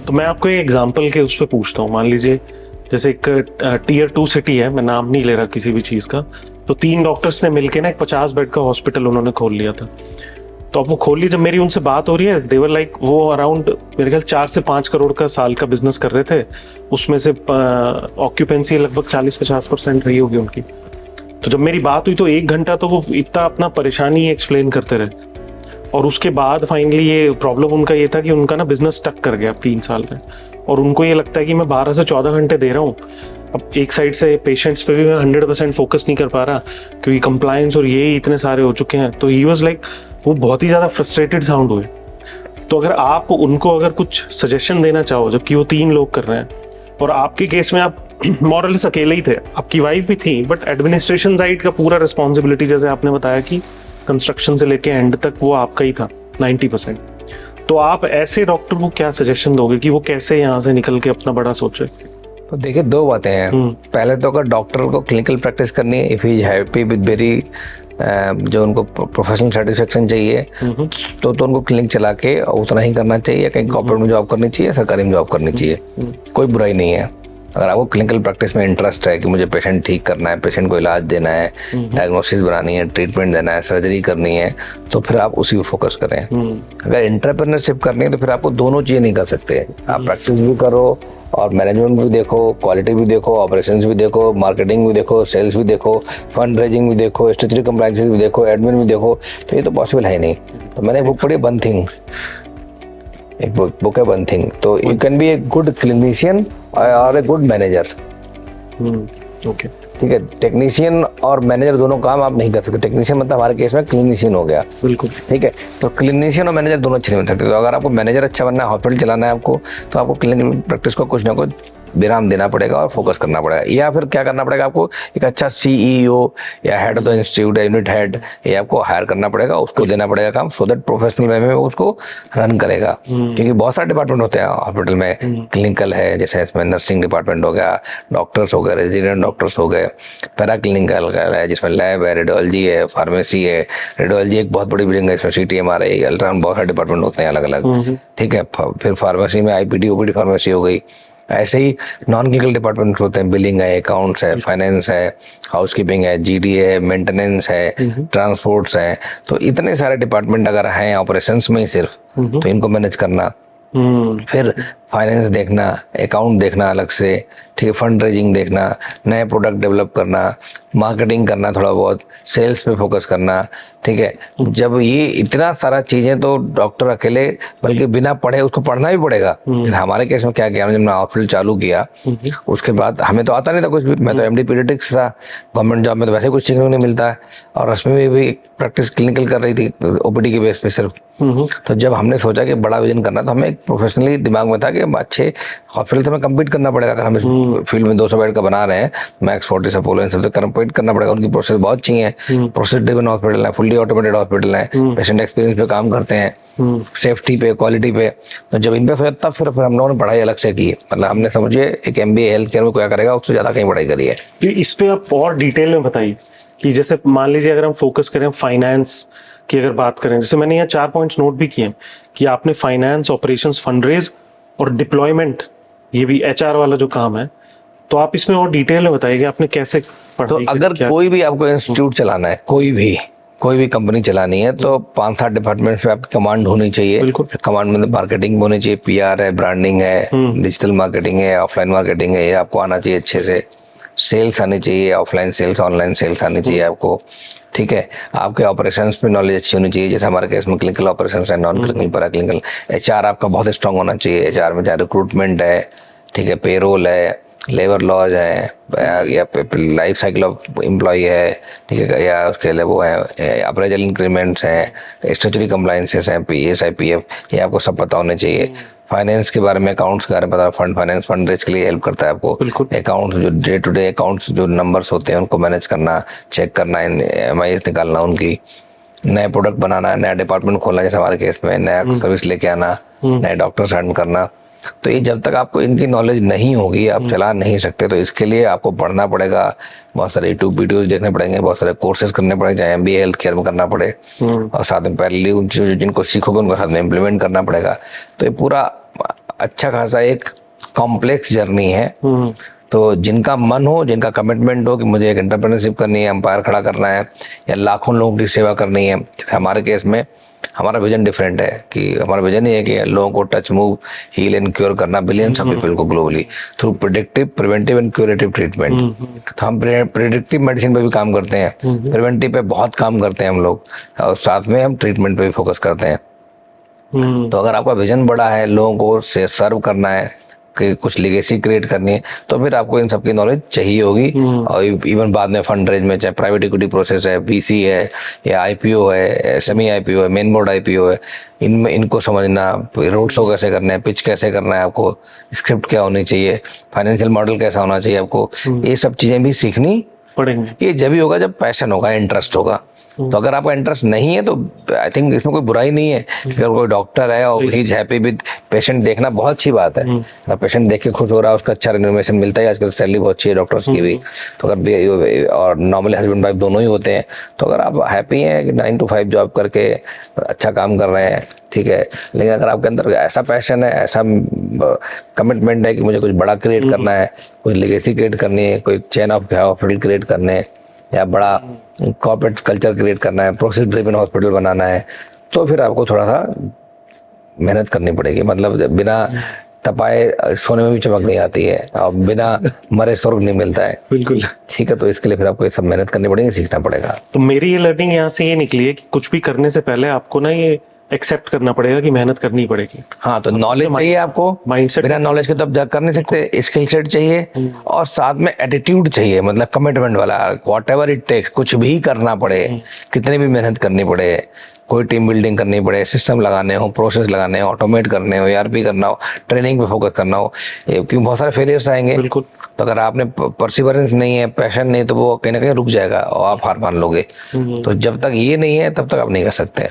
तो मैं आपको एक एग्जांपल के उस पर पूछता हूँ। मान लीजिए जैसे एक टीयर 2 सिटी है, मैं नाम नहीं ले रहा किसी भी चीज़ का, तो 3 डॉक्टर्स ने मिलके ना एक 50 बेड का हॉस्पिटल उन्होंने खोल लिया था। तो अब वो खोली, जब मेरी उनसे बात हो रही है, देवर लाइक वो अराउंड मेरे ख्याल 4 से 5 करोड़ का साल का बिजनेस कर रहे थे, उसमें से ऑक्यूपेंसी लगभग 40-50% रही होगी उनकी। तो जब मेरी बात हुई तो 1 घंटा तो वो इतना अपना परेशानी एक्सप्लेन करते रहे, और उसके बाद फाइनली ये प्रॉब्लम उनका ये था कि उनका ना बिजनेस स्टक कर गया 3 साल में, और उनको ये लगता है कि मैं 12 से 14 घंटे दे रहा हूँ, अब एक साइड से पेशेंट्स पे भी मैं 100% फोकस नहीं कर पा रहा क्योंकि कंप्लायंस और ये इतने सारे हो चुके हैं। तो ही वाज लाइक, वो बहुत ही ज़्यादा फ्रस्ट्रेटेड साउंड हुए। तो अगर आप उनको अगर कुछ सजेशन देना चाहो, जबकि वो 3 लोग कर रहे हैं, और आपके केस में आप मॉरलेस अकेले ही थे, आपकी वाइफ भी थी, बट एडमिनिस्ट्रेशन साइड का पूरा रिस्पॉन्सिबिलिटी, जैसे आपने बताया कि कंस्ट्रक्शन से लेके एंड तक वो आपका ही था 90%। तो आप ऐसे डॉक्टर को क्या सजेशन दोगे कि वो कैसे यहाँ से निकल के अपना बड़ा सोचे? तो देखिए, 2 बातें हैं। पहले तो अगर डॉक्टर को क्लिनिकल प्रैक्टिस करनी है, if he is happy with very जो उनको प्रोफेशनल सेटिस्फेक्शन चाहिए, तो उनको क्लिनिक चला के उतना ही करना चाहिए। कहीं कॉर्पोरेट में जॉब करनी चाहिए, सरकारी में जॉब करनी चाहिए, कोई बुराई नहीं है। अगर आपको क्लिनिकल प्रैक्टिस में इंटरेस्ट है कि मुझे पेशेंट ठीक करना है, पेशेंट को इलाज देना है, डायग्नोसिस बनानी है, ट्रीटमेंट देना है, सर्जरी करनी है, तो फिर आप उसी पे फोकस करें। अगर एंटरप्रेन्योरशिप करनी है तो फिर आपको दोनों चीजें नहीं कर सकते। आप प्रैक्टिस भी करो और मैनेजमेंट भी देखो, क्वालिटी भी देखो, ऑपरेशंस भी देखो, मार्केटिंग भी देखो, सेल्स भी देखो, फंड रेजिंग भी देखो, स्टैट्यूटरी कंप्लायंसेस भी देखो, एडमिन भी देखो, तो ये तो पॉसिबल है ही नहीं। तो मैंने बुक पढ़ी वन थिंग, एक बुक है वन थिंग। तो you can be a good clinician और ए गुड मैनेजर। ओके, ठीक है, टेक्नीशियन और मैनेजर दोनों काम आप नहीं कर सकते। टेक्नीशियन मतलब हमारे केस में क्लिनिशियन हो गया। बिल्कुल ठीक है, तो क्लिनिशियन और मैनेजर दोनों अच्छे नहीं बन सकते। तो अगर आपको मैनेजर अच्छा बनना है, हॉस्पिटल चलाना है आपको, तो आपको क्लिनिकल प्रैक्टिस को कुछ ना कुछ विराम देना पड़ेगा और फोकस करना पड़ेगा। या फिर क्या करना पड़ेगा, आपको एक अच्छा सीईओ या हेड ऑफ द इंस्टीट्यूट या यूनिट हेड ये आपको हायर करना पड़ेगा, उसको देना पड़ेगा काम, सो दैट प्रोफेशनल वे में उसको रन करेगा। क्योंकि बहुत सारे डिपार्टमेंट होते हैं हॉस्पिटल में। क्लिनिकल है, जैसे इसमें नर्सिंग डिपार्टमेंट हो गया, डॉक्टर्स हो गए, रेजिडेंट डॉक्टर्स हो गए, पैरा क्लिनिकल है जिसमें लैब है, रेडियोलॉजी है, फार्मेसी है। रेडियोलॉजी एक बहुत बड़ी बिल्डिंग है, इसमें CT/MRI, अल्ट्रासाउंड, बहुत सारे डिपार्टमेंट होते हैं अलग अलग। ठीक है, फिर फार्मेसी में IPD OPD फार्मेसी हो गई। ऐसे ही नॉन क्लिनिकल डिपार्टमेंट होते हैं, बिलिंग है, अकाउंट्स है, फाइनेंस है, हाउसकीपिंग है, GD है, मेंटेनेंस है, ट्रांसपोर्ट्स है। तो इतने सारे डिपार्टमेंट अगर हैं ऑपरेशंस में ही सिर्फ, तो इनको मैनेज करना, फिर फाइनेंस देखना, अकाउंट देखना अलग से, ठीक है, फंड रेजिंग देखना, नए प्रोडक्ट डेवलप करना, मार्केटिंग करना, थोड़ा बहुत सेल्स पे फोकस करना। ठीक है, जब ये इतना सारा चीजें, तो डॉक्टर अकेले, बल्कि बिना पढ़े उसको पढ़ना भी पड़ेगा। हमारे केस में क्या किया, जब मैं हॉस्पिटल चालू किया उसके बाद हमें तो आता नहीं था कुछ भी। मैं तो MD पीडियाट्रिक्स था, गवर्नमेंट जॉब में तो वैसे कुछ सीखने को नहीं मिलता है, और उसमें भी प्रैक्टिस क्लिनिकल कर रही थी OPD के बेस पे सिर्फ। तो जब हमने सोचा कि बड़ा विजन करना, तो हमें एक प्रोफेशनली दिमाग में था कि अच्छे हॉस्पिटल से हमें कम्पीट करना पड़ेगा। अगर हम इस फील्ड में 200 बेड का बना रहे हैं, मैक्स फोर्टिस, अपोलो, इन सबसे कम्पीट करना पड़ेगा। उनकी प्रोसेस बहुत अच्छी है, प्रोसेस ड्रिवन हॉस्पिटल है, फुल्ली ऑटोमेटेड हॉस्पिटल है, पेशेंट एक्सपीरियंस पे काम करते हैं, सेफ्टी पे, क्वालिटी पे। तो जब इन पे सोचा, तब फिर हम लोगों ने पढ़ाई अलग से की। मतलब हमने, समझिए, एक MBA हेल्थ केयर में क्या करेगा, उससे ज्यादा कहीं पढ़ाई करी है। इस पे आप और डिटेल में बताइए कि जैसे मान लीजिए अगर हम फोकस करें फाइनेंस की, अगर बात करें, जैसे मैंने यहाँ 4 पॉइंट्स नोट भी किए कि आपने फाइनेंस, ऑपरेशंस, फंडरेज और डिप्लॉयमेंट, ये भी HR वाला जो काम है, तो आप इसमें और डिटेल में बताइए कि आपने कैसे तो अगर कोई भी आपको इंस्टीट्यूट चलाना है, कोई भी कंपनी चलानी है, तो 5-7 डिपार्टमेंट पे आपकी कमांड होनी चाहिए। कमांड में मार्केटिंग होनी चाहिए, PR है, ब्रांडिंग है, डिजिटल मार्केटिंग है, ऑफलाइन मार्केटिंग है, ये आपको आना चाहिए अच्छे से। सेल्स आनी चाहिए, ऑफलाइन सेल्स, ऑनलाइन सेल्स आनी चाहिए आपको। ठीक है, आपके ऑपरेशंस पे नॉलेज अच्छी होनी चाहिए, जैसे हमारे केस में क्लिनिकल ऑपरेशंस है, non clinical, para clinical. HR आपका बहुत स्ट्रांग होना चाहिए। HR में चाहे रिक्रूटमेंट है, ठीक है, पेरोल है, लेबर लॉज है, या लाइफ साइकिल ऑफ एम्प्लॉय है, ठीक है, या उसके लिए वो है, अप्रेजल इंक्रीमेंट्स हैं, स्टैट्यूटरी कंप्लायंसेस हैं, PSI PF, ये आपको सब पता होने चाहिए। फाइनेंस के बारे में, अकाउंट्स के बारे में पता, फंड फाइनेंस, फंड रेज के लिए हेल्प करता है आपको। अकाउंट्स, जो डे टू डे अकाउंट्स, जो नंबर्स होते हैं, उनको मैनेज करना, चेक करना, MIS निकालना उनकी, नए प्रोडक्ट बनाना, नया डिपार्टमेंट खोलना, जैसे हमारे केस में नया सर्विस लेके आना, नए डॉक्टर्स हैंड करना। तो ये जब तक आपको इनकी नॉलेज नहीं होगी, आप चला नहीं सकते। तो इसके लिए आपको पढ़ना पड़ेगा, बहुत सारे YouTube वीडियोस देखने पड़ेंगे, बहुत सारे कोर्सेज करने पड़ेंगे, चाहे MBA हेल्थ केयर में करना पड़े, और साथ में पैरेलली जिनको सीखोगे उनको साथ में इम्प्लीमेंट करना पड़ेगा। तो ये पूरा अच्छा खासा एक कॉम्प्लेक्स जर्नी है। हम्म, तो जिनका मन हो, जिनका कमिटमेंट हो कि मुझे एक एंटरप्रेन्योरशिप करनी है, एम्पायर खड़ा करना है या लाखों लोगों की सेवा करनी है, जैसे हमारे केस में हमारा विजन डिफरेंट है कि हमारा विजन ही है कि लोगों को touch, move, heal and cure करना बिलियंस ऑफ पीपल को globally through predictive, preventive and curative treatment. तो हम प्रिडिक्टिव मेडिसिन पे भी काम करते हैं, प्रिवेंटिव पे बहुत काम करते हैं हम लोग, और साथ में हम ट्रीटमेंट पे भी फोकस करते हैं। तो अगर आपका विजन बड़ा है, लोगों को से सर्व करना है, कि कुछ लेगेसी क्रिएट करनी है, तो फिर आपको इन सबकी नॉलेज चाहिए होगी। और इवन बाद में फंड रेज में, चाहे प्राइवेट इक्विटी प्रोसेस है, वीसी है या आईपीओ है, सेमी आईपीओ है, मेन बोर्ड आईपीओ है, इनमें इनको समझना, रोड शो कैसे करना है, पिच कैसे करना है, आपको स्क्रिप्ट क्या होनी चाहिए, फाइनेंशियल मॉडल कैसा होना चाहिए आपको, ये सब चीजें भी सीखनी पढ़ेंगे। ये जब ही होगा जब पैशन होगा, इंटरेस्ट होगा। तो अगर आपका इंटरेस्ट नहीं है तो आई थिंक इसमें कोई बुराई नहीं है कि अगर कोई डॉक्टर है और he is happy with patient, देखना बहुत अच्छी बात है। अगर पेशेंट देख के खुश हो रहा है, उसका अच्छा रिन्यूमेशन मिलता है, आजकल सैलरी बहुत अच्छी है डॉक्टर्स की भी, तो अगर और नॉर्मली हस्बैंड वाइफ दोनों ही होते हैं, तो अगर आप हैप्पी हैं कि 9 to 5 जॉब करके अच्छा काम कर रहे हैं, ठीक है, लेकिन अगर आपके अंदर ऐसा पैशन है, ऐसा कमिटमेंट है कि मुझे कुछ बड़ा क्रिएट करना है, कुछ लेगेसी क्रिएट करनी है, कोई चेन ऑफ हॉस्पिटल क्रिएट करने हैं या बड़ा कॉर्पोरेट कल्चर क्रिएट करना है, प्रोसेस ड्रिवन हॉस्पिटल बनाना है, तो फिर आपको थोड़ा सा मेहनत करनी पड़ेगी। मतलब बिना तपाए सोने में भी चमक नहीं आती है, और बिना मरे स्वर्ग नहीं मिलता है। बिल्कुल। ठीक है, तो इसके लिए फिर आपको ये सब मेहनत करनी पड़ेगी, सीखना पड़ेगा। तो मेरी ये लर्निंग यहाँ से ये निकली है कि कुछ भी करने से पहले आपको ना ये एक्सेप्ट करना पड़ेगा कि मेहनत करनी पड़ेगी। हाँ, तो नॉलेज चाहिए आपको, माइंडसेट, बिना नॉलेज के तो आप कर नहीं सकते। स्किल सेट चाहिए और साथ में एटीट्यूड चाहिए, मतलब कमिटमेंट वाला, व्हाट एवर इट टेक्स, कुछ भी करना पड़े, कितनी भी मेहनत करनी पड़े, कोई टीम बिल्डिंग करनी पड़े, सिस्टम लगाने हो, प्रोसेस लगाने हो, ऑटोमेट करने हो, ईआरपी करना हो, ट्रेनिंग पे फोकस करना हो, क्योंकि बहुत सारे फेलियर्स आएंगे। बिल्कुल। तो अगर आपने परसिवरेंस नहीं है, पैशन नहीं, तो वो कहीं ना कहीं रुक जाएगा और आप हार मान लोगे। तो जब तक ये नहीं है तब तक आप नहीं कर सकते।